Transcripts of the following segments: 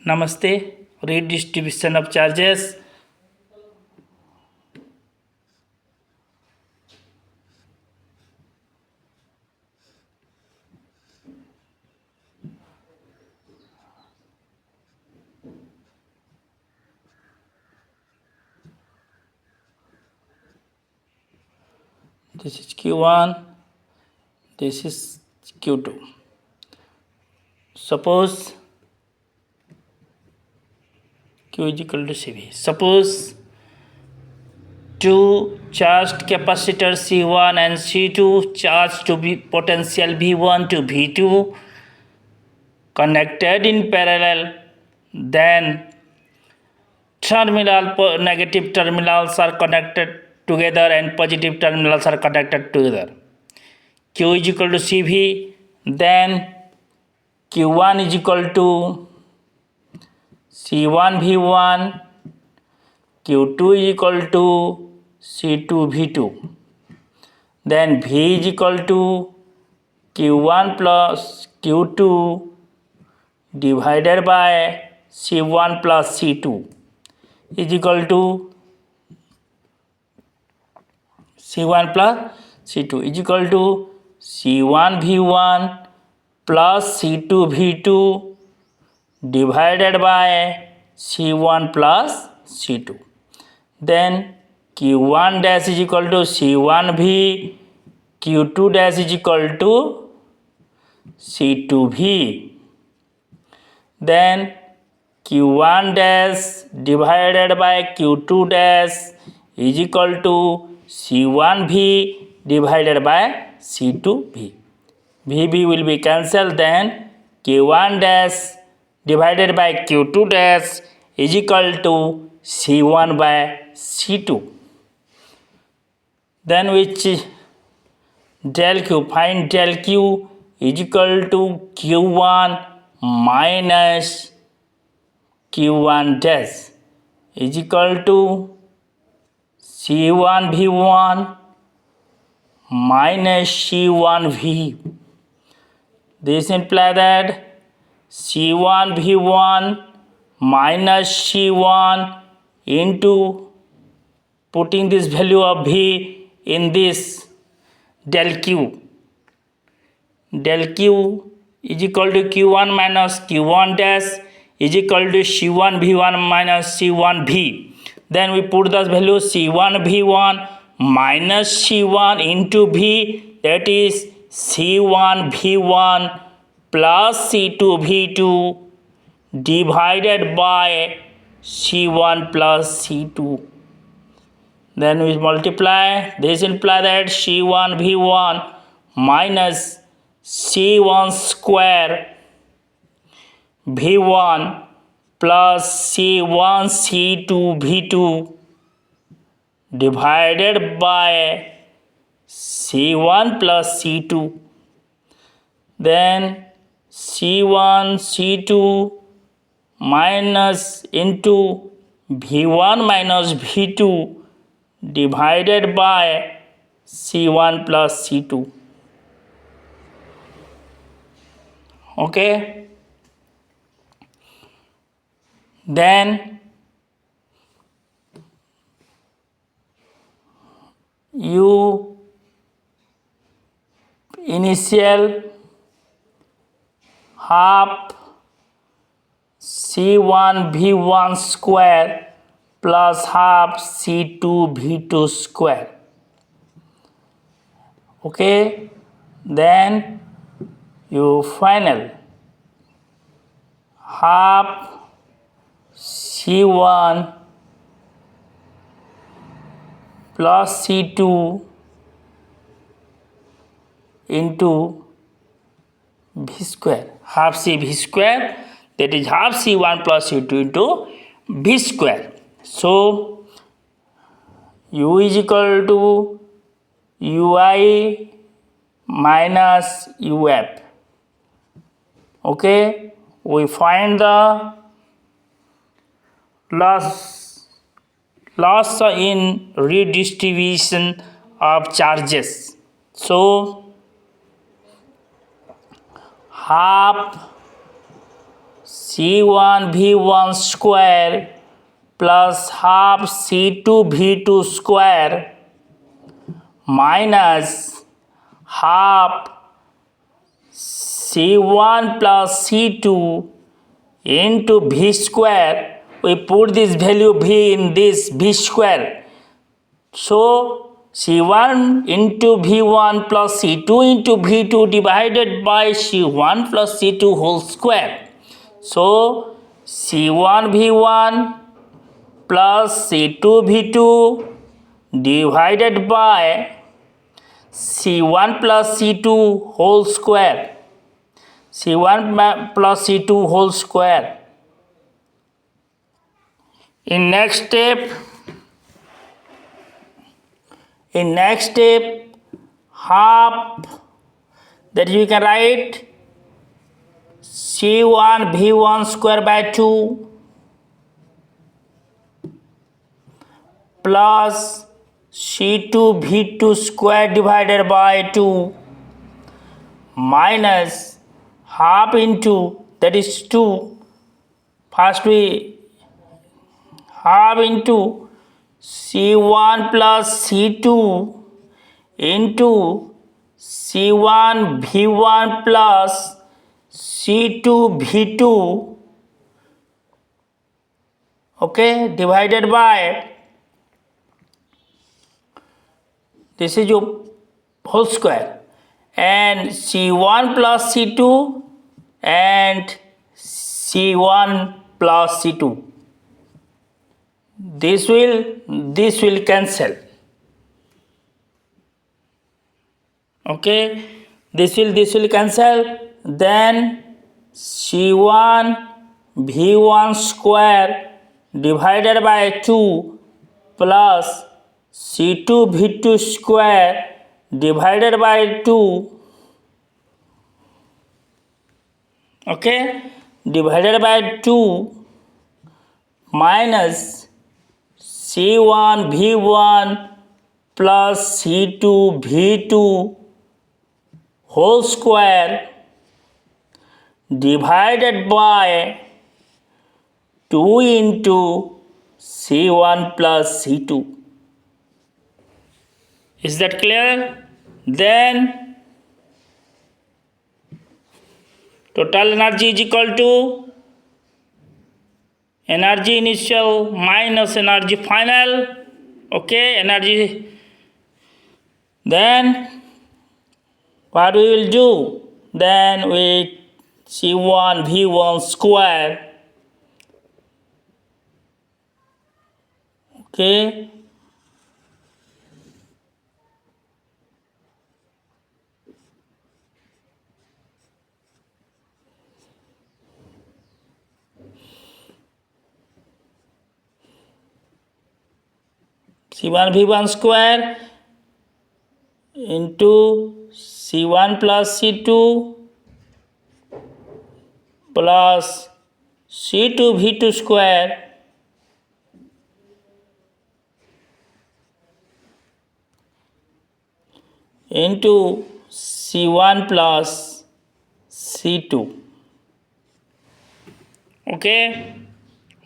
Namaste. Redistribution of charges. This is Q1, this is Q2. Suppose Q is equal to CV. Suppose two charged capacitors C1 and C2 charged to be potential V1 to V2 connected in parallel, then negative terminals are connected together and positive terminals are connected together. Q is equal to CV, then Q1 is equal to C1 V1, Q2 is equal to C2 V2. Then V is equal to Q1 plus Q2 divided by C1 plus C2 is equal to C1 plus C2 is equal to C1 V1 plus C2 V2 divided by C1 plus C2. Then Q1 dash is equal to C1 V, Q2 dash is equal to C2 V. Then Q1 dash divided by Q2 dash is equal to C1 V divided by C2 V. VB will be cancelled, then Q1 dash divided by Q2 dash is equal to C1 by C2. Then which del Q, find del Q is equal to Q1 minus Q1 dash is equal to C1 V1 minus C1 V. This implies that C1 V1 minus C1 into putting this value of V in this del Q. Del Q is equal to Q1 minus Q1 dash is equal to C1 V1 minus C1 V. Then we put the value C1 V1 minus C1 into V, that is C1 V1 plus C2 V2 divided by C1 plus C2. Then we multiply. This implies that C1 V1 minus C1 square V1 plus C1 C2 V2 divided by C1 plus C2. Then C1 C2 minus into V1 minus V2 divided by C1 plus C2. Okay. Then you initial half C1 V1 square plus half C2 V2 square. Okay. Then you final half C1 plus C2 into V square, half C V square, that is half C1 plus C2 into V square. So U is equal to UI minus UF. Okay, we find the loss in redistribution of charges. So half C1 V1 square plus half C2 V2 square minus half C1 plus C2 into V square. We put this value V in this V square. So C1 into V1 plus C2 into V2 divided by C1 plus C2 whole square. So C1 V1 plus C2 V2 divided by C1 plus C2 whole square. C1 plus C2 whole square. In next step, half that you can write C1 V1 square by 2 plus C2 V2 square divided by 2 minus half into, that is 2. First we half into C1 plus C2 into C1 V1 plus C2 V2, okay, divided by, this is your whole square, and C1 plus C2 and C1 plus C2. This will cancel. Okay, this will cancel. Then C1 V1 square divided by 2 plus C2 V2 square divided by 2, okay, divided by 2 minus C1 V1 plus C2 V2 whole square divided by 2 into C1 plus C2. Is that clear? Then total energy is equal to energy initial minus energy final. Okay, energy. Then what we will do? Then we C1 V1 square. Okay. C1 V1 square into C1 plus C2 plus C2 V2 square into C1 plus C2. Okay,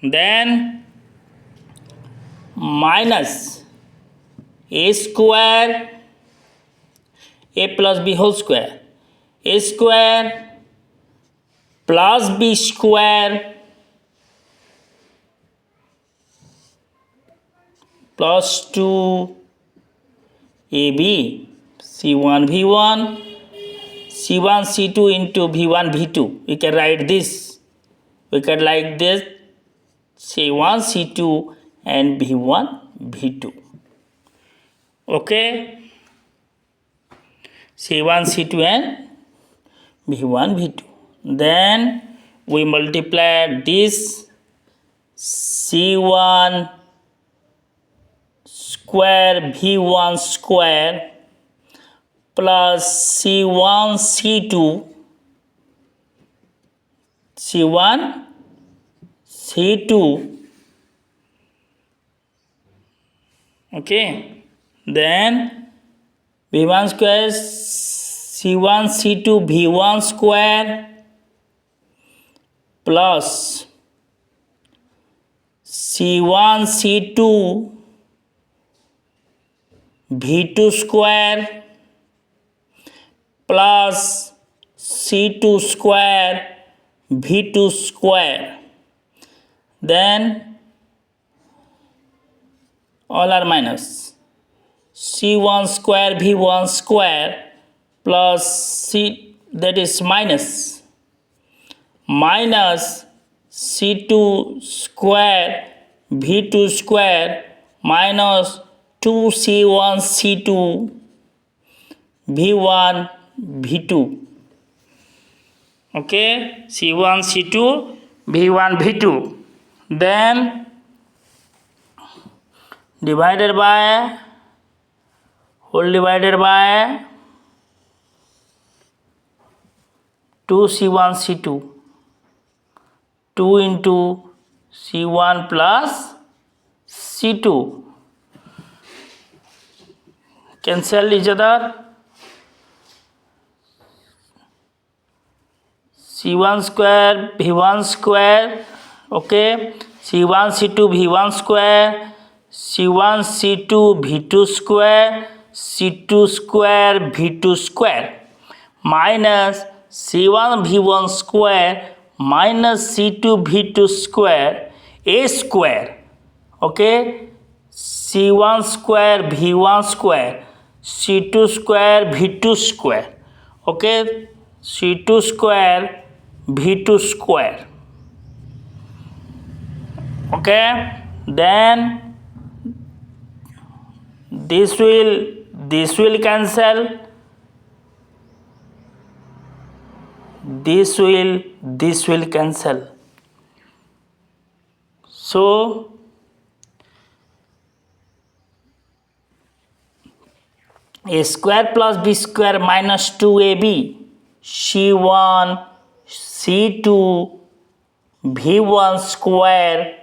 then minus A square, A plus B whole square, A square plus B square plus 2AB C1 V1 C1 C2 into V1 V2. We can write this. We can like this C1 C2 and V1 V2. Okay, C1 C2 and V1 V2. Then we multiply this C1 square V1 square plus C1 C2 C1 C2, okay, then V1 square C1 C2 V1 square plus C1 C2 V2 square plus C2 square V2 square, then all are minus C1 square V1 square plus C, that is minus C2 square V2 square minus 2C1 C2 V1 V2. Okay, C1 C2 V1 V2, then divided by whole divided by 2C1 C2, 2 into C1 plus C2, cancel each other, C1 square V1 square, okay, C1 C2 V1 square, C1 C2 V2 square, C2 square V2 square minus C1 V1 square minus C2 V2 square a square, okay, C1 square V1 square, C2 square V2 square, okay, C2 square V2 square, okay, then this will cancel, this will cancel, so a square plus b square minus 2ab C1 C2 V1 square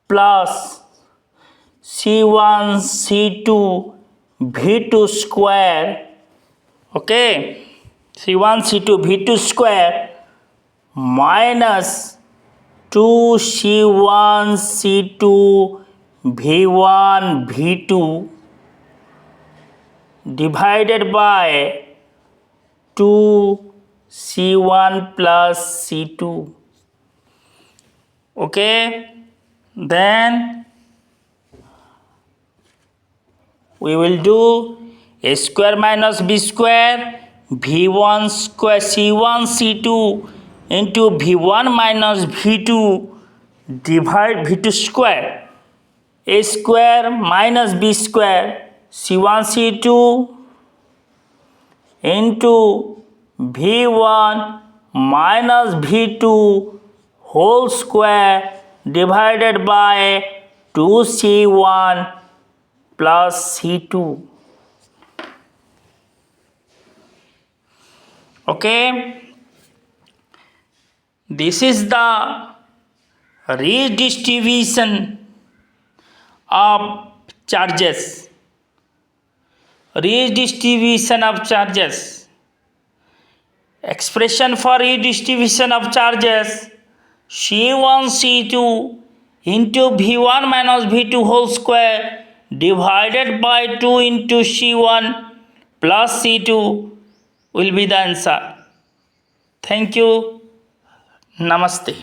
plus C1 C2 V2 square, okay, C1 C2 V2 square minus 2C1 C2 V1 V2 divided by 2C1 plus C2, okay, then we will do a square minus b square V1 square C1 C2 into V1 minus V2 divide V2 square, a square minus b square C1 C2 into V1 minus V2 whole square divided by 2C1 plus C2, okay, this is the redistribution of charges, expression for redistribution of charges C1 C2 into V1 minus V2 whole square divided by 2 into C1 plus C2 will be the answer. Thank you. Namaste.